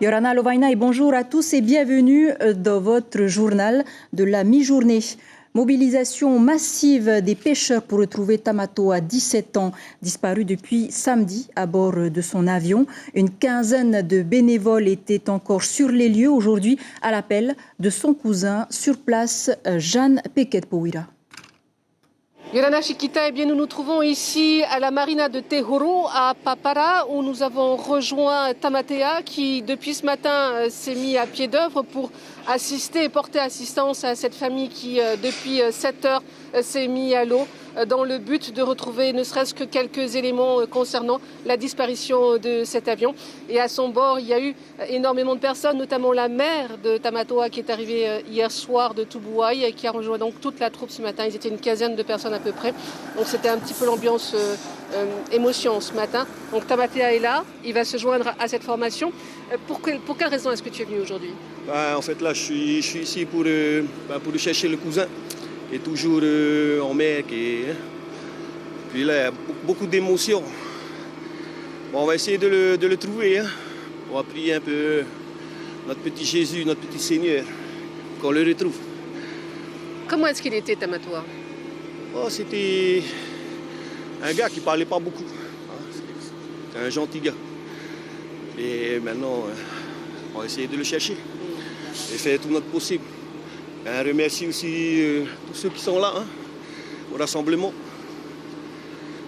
Yorana Lovaina et bonjour à tous et bienvenue dans votre journal de la mi-journée. Mobilisation massive des pêcheurs pour retrouver Tamatoa, 17 ans, disparu depuis samedi à bord de son avion. Une quinzaine de bénévoles étaient encore sur les lieux aujourd'hui à l'appel de son cousin sur place, Jeanne Pequet-Pouira. Yorana Chiquita, eh bien nous nous trouvons ici à la marina de Tehoro à Papara où nous avons rejoint Tamatea qui depuis ce matin s'est mis à pied d'œuvre pour assister et porter assistance à cette famille qui depuis 7 heures s'est mis à l'eau dans le but de retrouver ne serait-ce que quelques éléments concernant la disparition de cet avion. Et à son bord, il y a eu énormément de personnes, notamment la mère de Tamatoa qui est arrivée hier soir de Tubuai et qui a rejoint donc toute la troupe ce matin. Ils étaient une quinzaine de personnes à peu près. Donc c'était un petit peu l'ambiance émotion ce matin. Donc Tamatea est là, il va se joindre à cette formation. Pour quelle raison est-ce que tu es venu aujourd'hui? En fait là, je suis ici pour chercher le cousin. Et toujours en mer. Puis là, il y a beaucoup d'émotions. Bon, on va essayer de le trouver. On va prier un peu notre petit Jésus, notre petit Seigneur, qu'on le retrouve. Comment est-ce qu'il était, Tamatoa? C'était un gars qui ne parlait pas beaucoup. C'était un gentil gars. Et maintenant, on va essayer de le chercher et faire tout notre possible. Je remercie aussi tous ceux qui sont là, au rassemblement.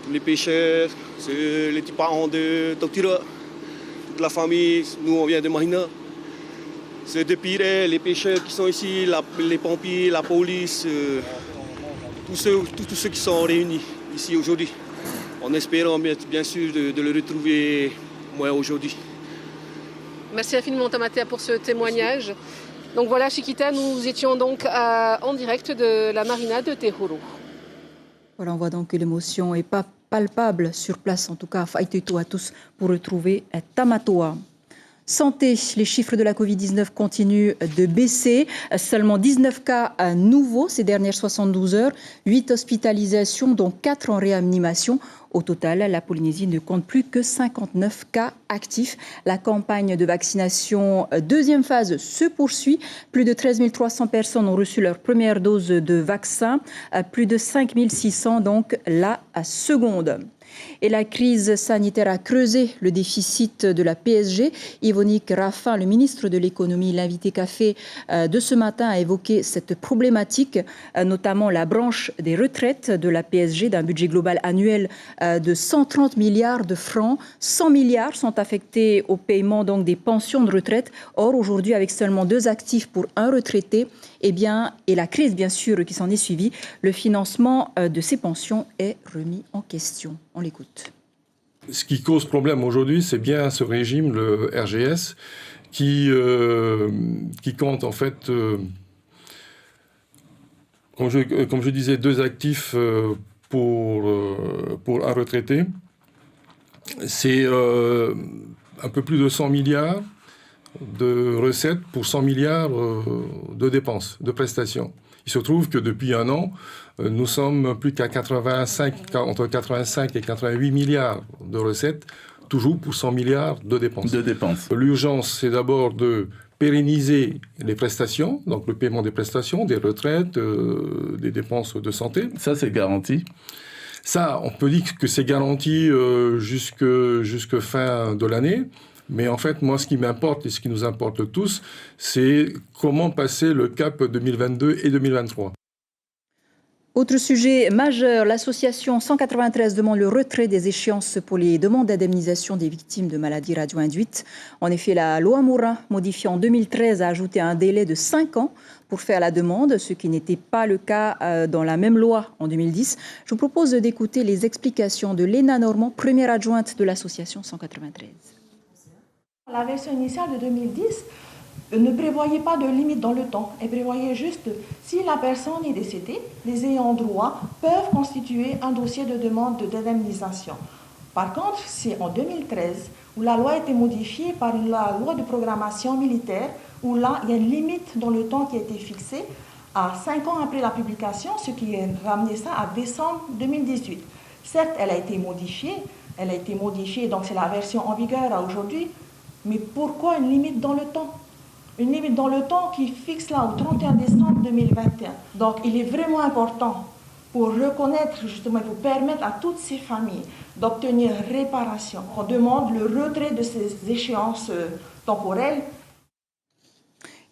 Tous les pêcheurs, les petits parents de Totira, toute la famille, nous on vient de Mahina. Ceux de Piré, les pêcheurs qui sont ici, les pompiers, la police, tous ceux qui sont réunis ici aujourd'hui. En espérant bien sûr de le retrouver moi aujourd'hui. Merci infiniment Tamatea pour ce témoignage. Donc voilà, Chiquita, nous étions donc en direct de la marina de Tehoro. Voilà, on voit donc que l'émotion est pas palpable sur place, en tout cas, faïteto à tous pour retrouver Tamatoa. Santé, les chiffres de la Covid-19 continuent de baisser. Seulement 19 cas nouveaux ces dernières 72 heures, 8 hospitalisations, dont 4 en réanimation. Au total, la Polynésie ne compte plus que 59 cas actifs. La campagne de vaccination deuxième phase se poursuit. Plus de 13 300 personnes ont reçu leur première dose de vaccin. Plus de 5 600 donc la seconde. Et la crise sanitaire a creusé le déficit de la PSG. Yvonique Raffin, le ministre de l'économie, l'invité café de ce matin, a évoqué cette problématique, notamment la branche des retraites de la PSG d'un budget global annuel de 130 milliards de francs. 100 milliards sont affectés au paiement donc des pensions de retraite. Or, aujourd'hui, avec seulement 2 actifs pour un retraité, et la crise, bien sûr, qui s'en est suivie, le financement de ces pensions est remis en question. On l'écoute. Ce qui cause problème aujourd'hui, c'est bien ce régime, le RGS, qui compte en fait, comme je disais, 2 actifs pour un retraité. C'est un peu plus de 100 milliards de recettes pour 100 milliards de dépenses, de prestations. Il se trouve que depuis un an, nous sommes plus qu'à entre 85 et 88 milliards de recettes, toujours pour 100 milliards de dépenses. L'urgence, c'est d'abord de pérenniser les prestations, donc le paiement des prestations, des retraites, des dépenses de santé. Ça, c'est garanti. Ça, on peut dire que c'est garanti jusque fin de l'année. Mais en fait, moi, ce qui m'importe et ce qui nous importe tous, c'est comment passer le cap 2022 et 2023. Autre sujet majeur, l'association 193 demande le retrait des échéances pour les demandes d'indemnisation des victimes de maladies radio-induites. En effet, la loi Morin, modifiée en 2013, a ajouté un délai de 5 ans pour faire la demande, ce qui n'était pas le cas dans la même loi en 2010. Je vous propose d'écouter les explications de Léna Normand, première adjointe de l'association 193. La version initiale de 2010 ne prévoyait pas de limite dans le temps. Elle prévoyait juste, si la personne est décédée, les ayants droit peuvent constituer un dossier de demande d'indemnisation. Par contre, c'est en 2013 où la loi a été modifiée par la loi de programmation militaire, où là, il y a une limite dans le temps qui a été fixée à 5 ans après la publication, ce qui a ramené ça à décembre 2018. Certes, elle a été modifiée, donc c'est la version en vigueur à aujourd'hui. Mais pourquoi une limite dans le temps? Une limite dans le temps qui fixe là au 31 décembre 2021. Donc il est vraiment important pour reconnaître justement, pour permettre à toutes ces familles d'obtenir réparation. On demande le retrait de ces échéances temporelles.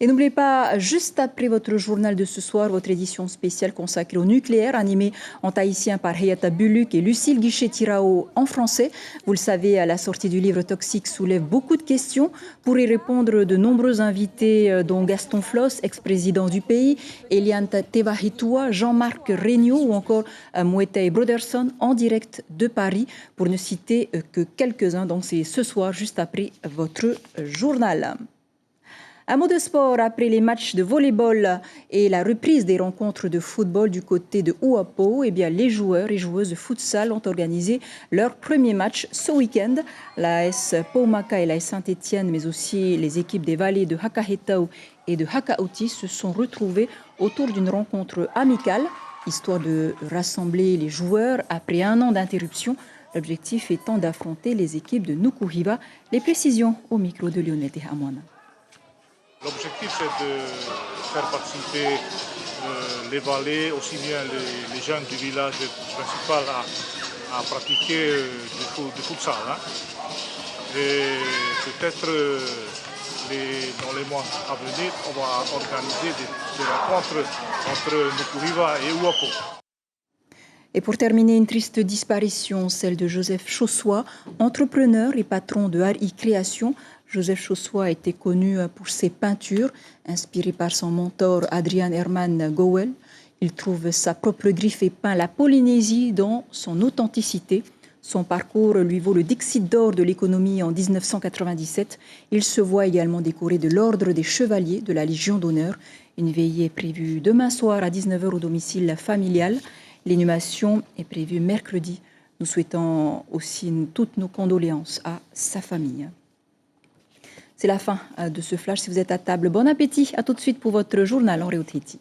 Et n'oubliez pas, juste après votre journal de ce soir, votre édition spéciale consacrée au nucléaire, animée en tahitien par Hayata Buluk et Lucille Guichet-Tirao en français. Vous le savez, à la sortie du livre Toxique soulève beaucoup de questions. Pour y répondre, de nombreux invités, dont Gaston Floss, ex-président du pays, Eliane Tevahitua, Jean-Marc Regnault ou encore Moetei Broderson en direct de Paris, pour ne citer que quelques-uns. Donc c'est ce soir, juste après votre journal. Un mot de sport après les matchs de volleyball et la reprise des rencontres de football du côté de Ouapo. Eh bien, les joueurs et joueuses de futsal ont organisé leur premier match ce week-end. La AS Paumaka et la AS Saint-Étienne, mais aussi les équipes des vallées de Hakahetau et de Hakaoti se sont retrouvées autour d'une rencontre amicale, histoire de rassembler les joueurs après un an d'interruption. L'objectif étant d'affronter les équipes de Nukuhiva. Les précisions au micro de Lionette Hamwana. L'objectif, c'est de faire participer les vallées, aussi bien les jeunes du village principal à pratiquer du futsal. Hein. Et peut-être dans les mois à venir, on va organiser des rencontres entre Nukuhiva et Ouapo. Et pour terminer, une triste disparition, celle de Joseph Chossois, entrepreneur et patron de RI Création. Joseph Chossois était connu pour ses peintures, inspirées par son mentor Adrian Herman Gowell. Il trouve sa propre griffe et peint la Polynésie dans son authenticité. Son parcours lui vaut le Dixit d'or de l'économie en 1997. Il se voit également décoré de l'Ordre des Chevaliers de la Légion d'honneur. Une veillée est prévue demain soir à 19h au domicile familial. L'inhumation est prévue mercredi. Nous souhaitons aussi toutes nos condoléances à sa famille. C'est la fin de ce flash. Si vous êtes à table, bon appétit. À tout de suite pour votre journal en Réau Tahiti.